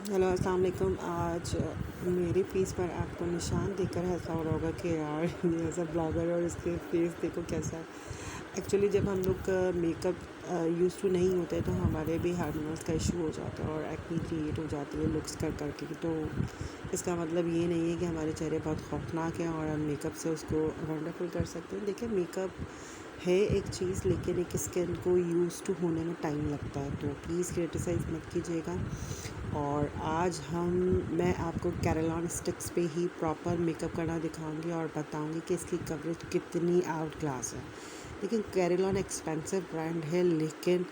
Hello अस्सलाम वालेकुम। आज मेरे फेस पर आपको निशान देखकर ऐसा हो रहा होगा कि यार ये ऐसा ब्लॉगर और इसके फेस देखो कैसा है। एक्चुअली जब हम लोग मेकअप यूज़ टू नहीं होते तो हमारे भी हार्मोन्स का इशू हो जाता है और एक्ने क्रिएट हो जाती है लुक्स कर करके। तो इसका मतलब ये नहीं है कि हमारे चेहरे बहुत खौफनाक हैं और हम मेकअप से उसको वंडरफुल कर सकते हैं। देखिए, मेकअप है एक चीज़, लेकिन एक स्किन को यूज़ टू होने में टाइम लगता है, तो प्लीज़ क्रिटिसाइज़ मत कीजिएगा। और आज मैं आपको कैरेलॉन स्टिक्स पे ही प्रॉपर मेकअप करना दिखाऊंगी और बताऊंगी कि इसकी कवरेज कितनी आउट क्लास है। लेकिन कैरेलॉन एक्सपेंसिव ब्रांड है, लेकिन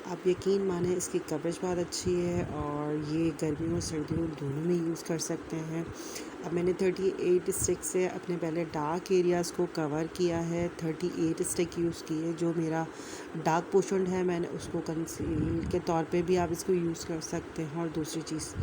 आप यकीन माने इसकी कवरेज बहुत अच्छी है और ये गर्मियों सर्दियों दोनों में यूज़ कर सकते हैं। अब मैंने 38 स्टिक से अपने पहले डार्क एरियाज़ को कवर किया है। 38 स्टिक यूज़ की है। जो मेरा डार्क पोर्शन है मैंने उसको कंसील के तौर पे भी आप इसको यूज़ कर सकते हैं। और दूसरी चीज़,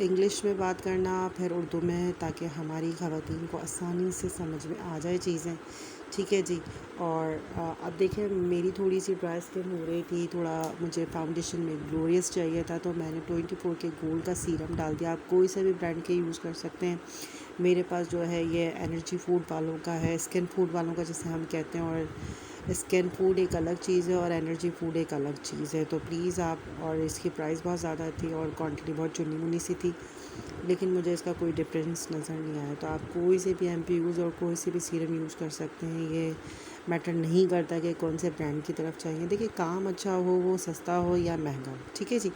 इंग्लिश में बात करना फिर उर्दू में, ताकि हमारी ख़वातीन को आसानी से समझ में आ जाए चीज़ें। ठीक है जी। और अब देखिए, मेरी थोड़ी सी ड्राई स्किन हो रही थी, थोड़ा मुझे फाउंडेशन में ग्लोरियस चाहिए था, तो मैंने 24 के गोल्ड का सीरम डाल दिया। आप कोई सा भी ब्रांड के यूज़ कर सकते हैं। मेरे पास जो है ये एनर्जी फूड वालों का है, स्किन फूड वालों का जिसे हम कहते हैं। और स्किन फूड एक अलग चीज़ है और एनर्जी फूड एक अलग चीज़ है। तो प्लीज़ आप, और इसकी प्राइस बहुत ज़्यादा थी और क्वांटिटी बहुत चुनी मुनी सी थी, लेकिन मुझे इसका कोई डिफरेंस नज़र नहीं आया। तो आप कोई से भी एम यूज़ और कोई से भी सीरम यूज़ कर सकते हैं। ये मैटर नहीं करता कि कौन से ब्रांड की तरफ चाहिए। देखिए, काम अच्छा हो, वो सस्ता हो या महंगा हो, ठीक है जी।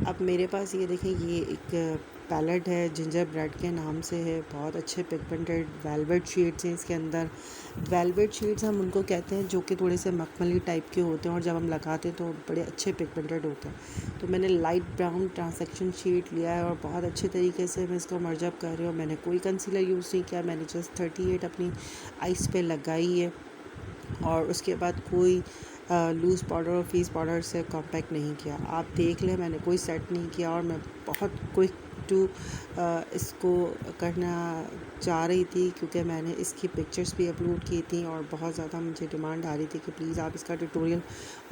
अब मेरे पास ये देखें, ये एक पैलेट है, जिंजर ब्रेड के नाम से है। बहुत अच्छे पिगमेंटेड वेलवेट शेड्स हैं इसके अंदर। वेलवेट शेड्स हम उनको कहते हैं जो कि थोड़े से मखमली टाइप के होते हैं और जब हम लगाते हैं तो बड़े अच्छे पिगमेंटेड होते हैं। तो मैंने लाइट ब्राउन ट्रांसेक्शन शेड लिया है और बहुत अच्छे तरीके से मैं इसको मर्जअप कर रही हूँ। मैंने कोई कंसीलर यूज़ नहीं किया, मैंने जस्ट 38 अपनी आइज़ पे लगाई है और उसके बाद कोई लूज़ पाउडर और फेस पाउडर से कॉम्पैक्ट नहीं किया। आप देख लें, मैंने कोई सेट नहीं किया और मैं बहुत क्विक टू इसको करना चाह रही थी, क्योंकि मैंने इसकी पिक्चर्स भी अपलोड की थी और बहुत ज़्यादा मुझे डिमांड आ रही थी कि प्लीज़ आप इसका ट्यूटोरियल।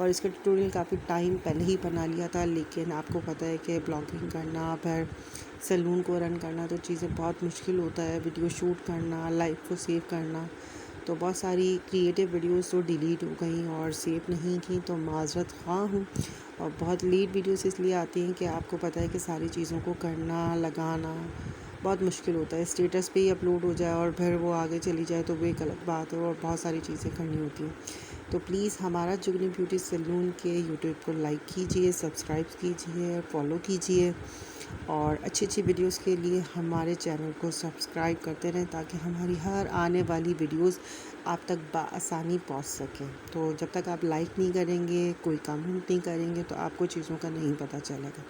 और इसका ट्यूटोरियल काफ़ी टाइम पहले ही बना लिया था, लेकिन आपको पता है कि ब्लॉगिंग करना, फिर सैलून को रन करना, तो चीज़ें बहुत मुश्किल होता है। वीडियो शूट करना, लाइफ को सेव करना, तो बहुत सारी क्रिएटिव वीडियोस तो डिलीट हो गई और सेव नहीं की, तो माज़रत ख़्वाह हूँ। और बहुत लेट वीडियोस इसलिए आती हैं कि आपको पता है कि सारी चीज़ों को करना, लगाना बहुत मुश्किल होता है। स्टेटस पे ही अपलोड हो जाए और फिर वो आगे चली जाए तो वो एक अलग बात है और बहुत सारी चीज़ें करनी होती हैं। तो प्लीज़ हमारा जुगनी ब्यूटी सैलून के यूट्यूब को लाइक कीजिए, सब्सक्राइब कीजिए, फॉलो कीजिए और अच्छी अच्छी वीडियोस के लिए हमारे चैनल को सब्सक्राइब करते रहें, ताकि हमारी हर आने वाली वीडियोस आप तक बआसानी पहुंच सकें। तो जब तक आप लाइक नहीं करेंगे, कोई कमेंट नहीं करेंगे, तो आपको चीज़ों का नहीं पता चलेगा।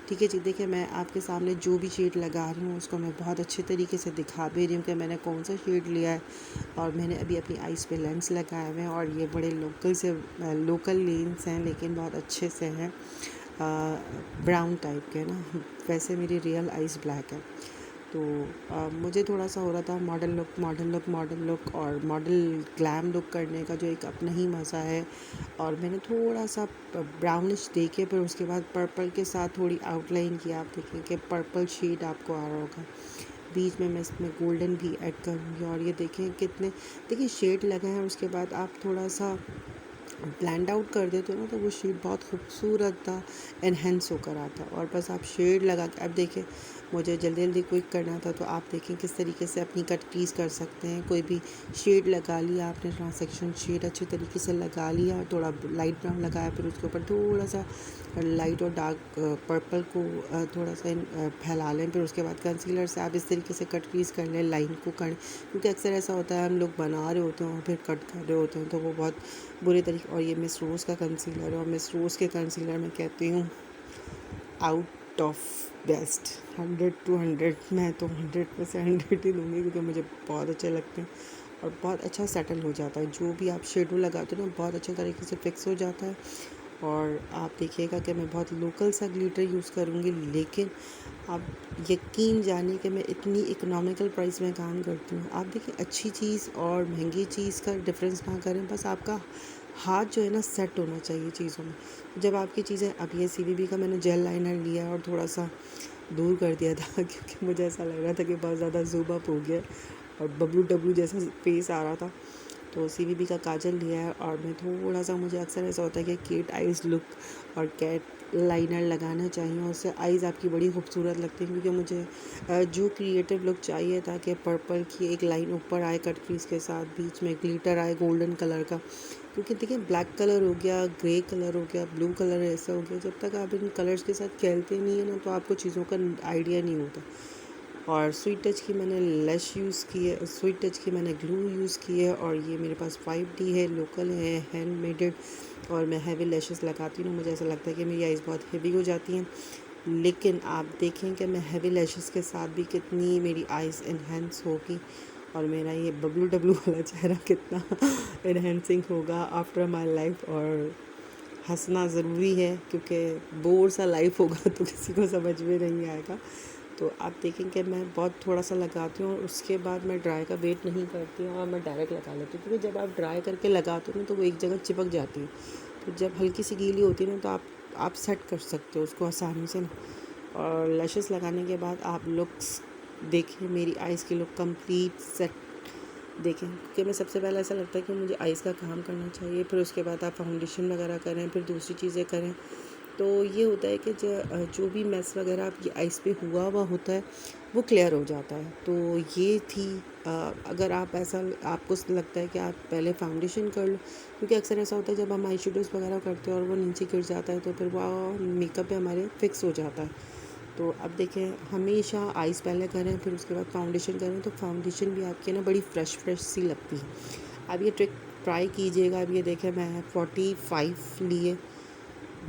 ठीक है जी। देखिए, मैं आपके सामने जो भी शेड लगा रही हूँ उसको मैं बहुत अच्छे तरीके से दिखा भी रही हूँ कि मैंने कौन सा शेड लिया है। और मैंने अभी अपनी आइज़ पे लेंस लगाए हुए हैं और ये बड़े लोकल लेंस हैं, लेकिन बहुत अच्छे से हैं, ब्राउन टाइप के ना। वैसे मेरी रियल आइज़ ब्लैक है। तो मुझे थोड़ा सा हो रहा था मॉडल लुक और मॉडल ग्लैम लुक करने का जो एक अपना ही मज़ा है। और मैंने थोड़ा सा ब्राउनिश दे के फिर उसके बाद पर्पल के साथ थोड़ी आउटलाइन किया। आप देखें कि पर्पल शेड आपको आ रहा होगा। बीच में मैं इसमें गोल्डन भी ऐड करूँगी और ये देखें कितने, देखिए शेड लगा है। उसके बाद आप थोड़ा सा ब्लेंड आउट कर देते हो ना, तो वो शेड बहुत खूबसूरत था, एनहेंस होकर आता। और बस आप शेड लगा के, अब देखें मुझे जल्दी जल्दी क्विक करना था, तो आप देखें किस तरीके से अपनी कट क्रीज कर सकते हैं। कोई भी शेड लगा लिया आपने, ट्रांसेक्शन शेड अच्छे तरीके से लगा लिया, थोड़ा लाइट ब्राउन लगाया, फिर उसके ऊपर थोड़ा सा लाइट और डार्क पर्पल को थोड़ा सा फैला लें। फिर उसके बाद कंसीलर से आप इस तरीके से कट क्रीज कर लें, लाइन को कर, क्योंकि अक्सर ऐसा होता है हम लोग बना रहे होते हैं और फिर कट कर रहे होते हैं, तो वो बहुत बुरे तरीके। और ये मिस रोज़ का कंसीलर है और मिस रोज़ के कंसीलर मैं कहती हूँ आउट ऑफ बेस्ट, 100 to 100। मैं तो 100% 100 ही दूँगी, क्योंकि मुझे बहुत अच्छे लगते हैं और बहुत अच्छा सेटल हो जाता है। जो भी आप शेडो लगाते हो ना, बहुत अच्छे तरीके से फिक्स हो जाता है। और आप देखिएगा कि मैं बहुत लोकल सा ग्लिटर यूज़ करूँगी, लेकिन आप यकीन जानिए कि मैं इतनी इकोनॉमिकल प्राइस में काम करती हूँ। आप देखिए, अच्छी चीज़ और महंगी चीज़ का डिफरेंस ना करें, बस आपका हाथ जो है ना सेट होना चाहिए चीज़ों में। जब आपकी चीज़ें, अब ये CVB का मैंने जेल लाइनर लिया और थोड़ा सा दूर कर दिया था क्योंकि मुझे ऐसा लग रहा था कि बहुत ज़्यादा ज़ूम अप हो गया और बबलू डब्लू जैसा फेस आ रहा था। तो CVB का काजल लिया है और मैं थोड़ा सा, मुझे अक्सर ऐसा होता है कि केट आइज़ लुक और कैट लाइनर लगाना चाहिए, और उससे आइज़ आपकी बड़ी खूबसूरत लगती है। क्योंकि मुझे जो क्रिएटिव लुक चाहिए था कि पर्पल की एक लाइन ऊपर आए कट क्रीज के साथ, बीच में ग्लिटर आए गोल्डन कलर का। क्योंकि देखिए ब्लैक कलर हो गया, ग्रे कलर हो गया, ब्लू कलर ऐसा हो गया, जब तक आप इन कलर्स के साथ खेलते नहीं है ना तो आपको चीज़ों का आइडिया नहीं होता। और स्वीट टच की मैंने लैश यूज़ की है, स्वीट टच की मैंने ग्लू यूज़ की है, और ये मेरे पास 5D है, लोकल है, हैंड मेडेड। और मैं हैवी लैशेस लगाती हूँ, मुझे ऐसा लगता है कि मेरी आइज़ बहुत हेवी हो जाती हैं, लेकिन आप देखें कि मैं हैवी लैशेस के साथ भी कितनी मेरी आइज़ इन्हेंस होगी, और मेरा ये बबलू डब्लू वाला चेहरा कितना इन्हेंसिंग होगा आफ्टर माई लाइफ। और हंसना ज़रूरी है क्योंकि बोर सा लाइफ होगा तो किसी को समझ में नहीं आएगा। तो आप देखेंगे मैं बहुत थोड़ा सा लगाती हूँ और उसके बाद मैं ड्राई का वेट नहीं करती हूँ और मैं डायरेक्ट लगा लेती हूँ। क्योंकि जब आप ड्राई करके लगाते हो ना तो वो एक जगह चिपक जाती है, तो जब हल्की सी गीली होती है ना तो आप सेट कर सकते हो उसको आसानी से ना। और लैशेस लगाने के बाद आप लुक्स देखिए, मेरी आइज़ की लुक कंप्लीट सेट देखें। क्योंकि मैं सबसे पहले ऐसा लगता है कि मुझे आइज़ का काम करना चाहिए, फिर उसके बाद आप फाउंडेशन वगैरह करें, फिर दूसरी चीज़ें करें। तो ये होता है कि जो भी मैस वगैरह आपकी आइज़ पे हुआ होता है वो क्लियर हो जाता है। तो ये थी, अगर आप ऐसा आपको लगता है कि आप पहले फाउंडेशन कर लो, क्योंकि अक्सर ऐसा होता है जब हम आई शेडोज़ वगैरह करते हैं और वो नीचे गिर जाता है तो फिर वो मेकअप पे हमारे फिक्स हो जाता है। तो अब देखें, हमेशा आइज़ पहले करें फिर उसके बाद फाउंडेशन करें, तो फाउंडेशन भी आपकी ना बड़ी फ्रेश सी लगती है। अब ये ट्रिक ट्राई कीजिएगा। अब ये देखें मैं 45 लिए,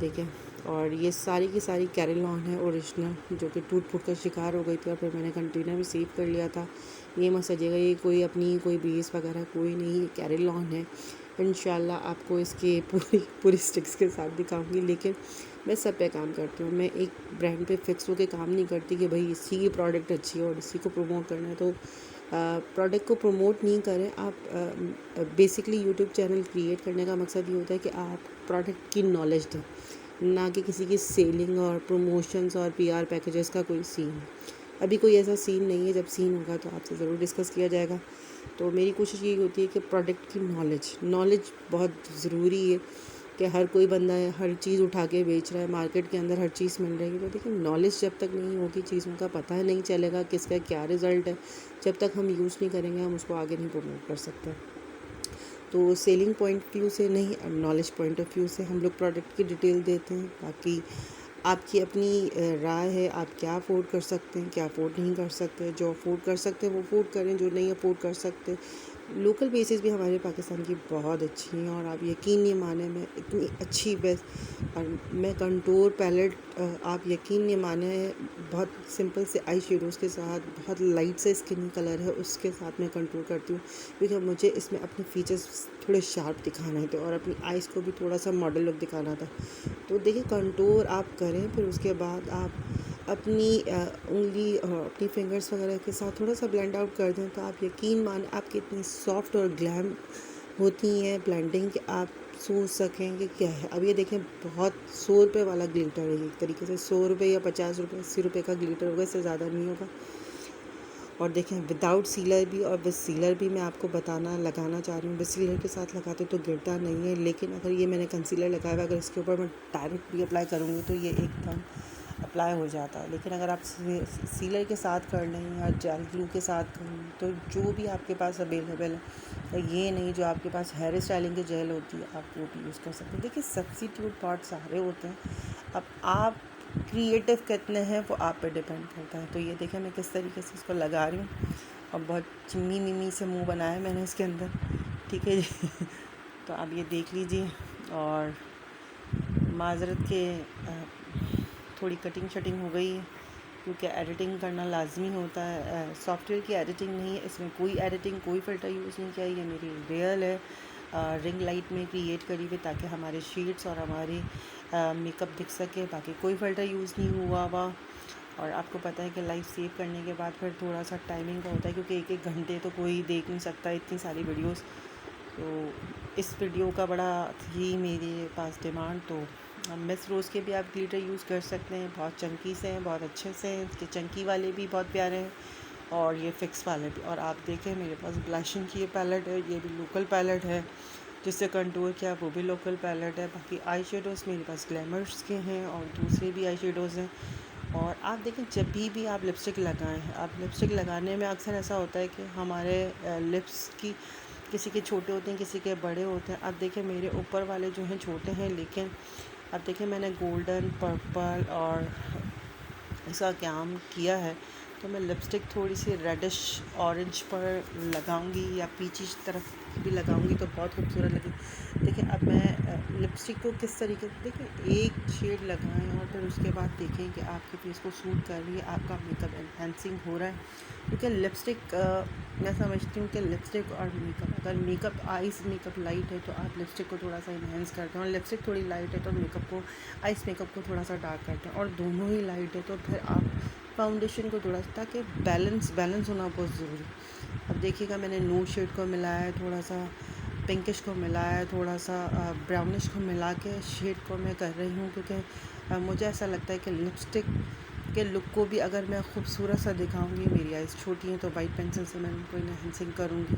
देखें, और ये सारी की सारी कैरी लॉन है ओरिजिनल, जो कि टूट फूट का शिकार हो गई थी और फिर मैंने कंटेनर में सेव कर लिया था। ये मत सजिएगा ये कोई अपनी कोई बेस वगैरह कोई नहीं, कैरी लॉन है। इंशाल्लाह आपको इसके पूरी स्टिक्स के साथ दिखाऊंगी, लेकिन मैं सब पे काम करती हूँ। मैं एक ब्रांड पे फिक्स होकर काम नहीं करती कि भाई इसी की प्रोडक्ट अच्छी है और इसी को प्रमोट करना है। तो प्रोडक्ट को प्रमोट नहीं करें आप। बेसिकली यूट्यूब चैनल क्रिएट करने का मकसद ये होता है कि आप प्रोडक्ट की नॉलेज दें, ना कि किसी की सेलिंग और प्रमोशंस और PR पैकेजेस का कोई सीन। अभी कोई ऐसा सीन नहीं है, जब सीन होगा तो आपसे ज़रूर डिस्कस किया जाएगा। तो मेरी कोशिश यही होती है कि प्रोडक्ट की नॉलेज बहुत ज़रूरी है। कि हर कोई बंदा है हर चीज़ उठा के बेच रहा है, मार्केट के अंदर हर चीज़ मिल रही है, तो देखिए नॉलेज जब तक नहीं होगी चीज़ों का पता है नहीं चलेगा किसका क्या रिज़ल्ट है, जब तक हम यूज़ नहीं करेंगे हम उसको आगे नहीं प्रमोट कर सकते। तो सेलिंग पॉइंट ऑफ व्यू से नहीं, नॉलेज पॉइंट ऑफ व्यू से हम लोग प्रोडक्ट की डिटेल देते हैं। बाकी आपकी अपनी राय है, आप क्या अफोर्ड कर सकते हैं क्या अफोर्ड नहीं कर सकते। जो अफोर्ड कर सकते हैं वो अफोर्ड करें, जो नहीं अफोर्ड कर सकते। लोकल बेसिस भी हमारे पाकिस्तान की बहुत अच्छी हैं और आप यकीन नहीं माने मैं इतनी अच्छी बेस्ट, और मैं कंटूर पैलेट, आप यकीन नहीं माने, बहुत सिंपल से आई शेडोज़ के साथ बहुत लाइट से स्किन कलर है उसके साथ मैं कंटूर करती हूँ, क्योंकि मुझे इसमें अपने फीचर्स थोड़े शार्प दिखाने थे और अपनी आइज़ को भी थोड़ा सा मॉडल लुक दिखाना था। तो देखिए कंटूर आप करें, फिर उसके बाद आप अपनी उंगली अपनी फिंगर्स वगैरह के साथ थोड़ा सा ब्लेंड आउट कर दें, तो आप यकीन माने आपकी इतनी सॉफ्ट और ग्लैम होती हैं ब्लेंडिंग कि आप सोच सकें कि क्या है। अब ये देखें बहुत 100 रुपये वाला ग्लिटर है, एक तरीके से 100 रुपये या 50 रुपये 80 रुपये का ग्लिटर होगा, इससे ज़्यादा नहीं होगा। और देखें विदाउट सीलर भी और विद सीलर भी मैं आपको लगाना चाह रही हूँ। विद सीलर के साथ लगाते तो गिरता नहीं है, लेकिन अगर ये मैंने कंसीलर लगाया हुआ, अगर इसके ऊपर मैं डायरेक्ट भी अप्लाई करूँगी तो ये एकदम अप्लाई हो जाता है। लेकिन अगर आप सीलर के साथ कर लें या जेल ग्लू के साथ कर लें, तो जो भी आपके पास अवेलेबल है, तो ये नहीं जो आपके पास हेयर स्टाइलिंग की जेल होती है आप वो भी यूज़ कर सकते हैं। देखिए सब्स्टिट्यूट पार्ट सारे होते हैं, अब आप क्रिएटिव कितने हैं वो आप पे डिपेंड करता है। तो ये देखें मैं किस तरीके से इसको लगा रही हूँ, और बहुत चिम्मी मिमी से मुंह बनाया मैंने इसके अंदर, ठीक है जी। तो आप ये देख लीजिए, और माजरत के थोड़ी कटिंग शटिंग हो गई है क्योंकि एडिटिंग करना लाजमी होता है। सॉफ्टवेयर की एडिटिंग नहीं है, इसमें कोई एडिटिंग कोई फ़िल्टर यूज़ नहीं किया। ये मेरी रियल है, रिंग लाइट में क्रिएट करी हुई ताकि हमारे शेड्स और हमारी मेकअप दिख सके, बाकी कोई फ़िल्टर यूज़ नहीं हुआ। और आपको पता है कि लाइव सेव करने के बाद फिर थोड़ा सा टाइमिंग का होता है, क्योंकि एक घंटे तो कोई देख नहीं सकता इतनी सारी वीडियोस। तो इस वीडियो का बड़ा थी मेरे पास डिमांड, तो मिस रोज़ के भी आप ग्लिटर यूज़ कर सकते हैं। बहुत चंकी से हैं, बहुत अच्छे से हैं। इसके चंकी वाले भी बहुत प्यारे हैं और ये फिक्स वाले भी। और आप देखें मेरे पास ब्लशिंग की ये पैलेट है, ये भी लोकल पैलेट है। जिससे कंटूर किया वो भी लोकल पैलेट है। बाकी आई शेडोज़ मेरे पास ग्लैमर्स के हैं और दूसरे भी आई शेडोज़ हैं। और आप देखें जब भी आप लिपस्टिक लगाएं, आप लिपस्टिक लगाने में अक्सर ऐसा होता है कि हमारे लिप्स की किसी के छोटे होते हैं, किसी के बड़े होते हैं। अब देखें मेरे ऊपर वाले जो हैं छोटे हैं, लेकिन अब देखें मैंने गोल्डन, पर्पल और इसका काम किया है। तो मैं लिपस्टिक थोड़ी सी रेडिश ऑरेंज पर लगाऊंगी या पीचिश तरफ भी लगाऊंगी तो बहुत खूबसूरत लगेगी। देखिए अब मैं लिपस्टिक को किस तरीके से, देखिए एक शेड लगाएं और फिर उसके बाद देखें कि आपके फेस को सूट कर रही है, आपका मेकअप एनहांसिंग हो रहा है। क्योंकि लिपस्टिक मैं समझती हूँ कि लिपस्टिक और मेकअप, अगर मेकअप आइस मेकअप लाइट है तो आप लिपस्टिक को थोड़ा सा इन्हेंस करते हैं, और लिपस्टिक थोड़ी लाइट है तो मेकअप को आइस मेकअप को थोड़ा सा डार्क करते हैं, और दोनों ही लाइट है तो फिर आप फाउंडेशन को थोड़ा सा, ताकि बैलेंस होना बहुत ज़रूरी। अब देखिएगा मैंने नूड शेड को मिलाया है, थोड़ा सा पिंकिश को मिलाया है, थोड़ा सा ब्राउनिश को मिला के शेड को मैं कर रही हूँ। क्योंकि मुझे ऐसा लगता है कि लिपस्टिक के लुक को भी अगर मैं खूबसूरत सा दिखाऊंगी, मेरी आइज़ छोटी हैं तो वाइट पेंसिल से मैं उनको इन्हेंसिंग करूँगी,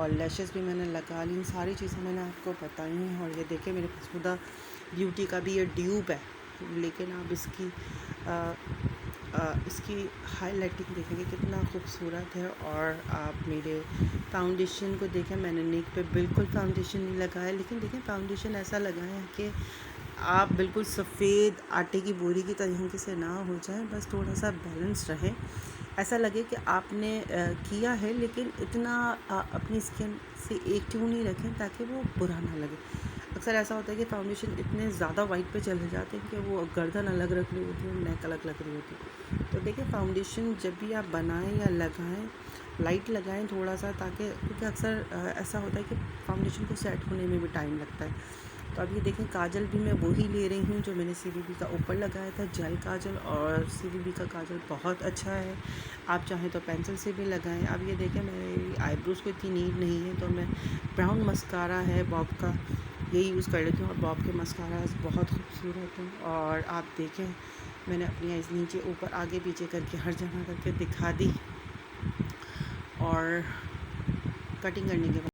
और लैशेस भी मैंने लगा ली। सारी चीज़ें मैंने आपको बताई हैं। और ये देखिए मेरे पास खुदा ब्यूटी का भी ये ट्यूब है, लेकिन आप इसकी हाईलाइटिंग देखेंगे कितना खूबसूरत है। और आप मेरे फाउंडेशन को देखें, मैंने नेक पे बिल्कुल फाउंडेशन नहीं लगाया, लेकिन देखें फाउंडेशन ऐसा लगाया है कि आप बिल्कुल सफ़ेद आटे की बोरी की तरीके से ना हो जाए, बस थोड़ा सा बैलेंस रहे, ऐसा लगे कि आपने किया है, लेकिन इतना अपनी स्किन से एक ट्यून नहीं रखें ताकि वो बुरा ना लगे। अक्सर ऐसा होता है कि फाउंडेशन इतने ज़्यादा वाइट पे चले जाते हैं कि वो गर्दन अलग रख रही होती है, नेक अलग लग रही होती है। तो देखिए फाउंडेशन जब भी आप बनाएं या लगाएं, लाइट लगाएं थोड़ा सा, ताकि क्योंकि अक्सर ऐसा होता है कि फाउंडेशन को सेट होने में भी टाइम लगता है। तो अब ये देखें काजल भी मैं वही ले रही हूँ जो मैंने CVB का ऊपर लगाया था, जेल काजल, और CVB का काजल बहुत अच्छा है। आप चाहें तो पेंसिल से भी लगाएं। अब ये देखें मेरी आईब्रोज़ को इतनी नीड नहीं है, तो मैं ब्राउन मस्कारा है बॉब का, यही यूज़ कर लेती हूँ। और बॉब के मस्कारा बहुत खूबसूरत हैं। और आप देखें मैंने अपनी आइज़ नीचे ऊपर आगे पीछे करके हर जगह करके दिखा दी। और कटिंग करने के बाद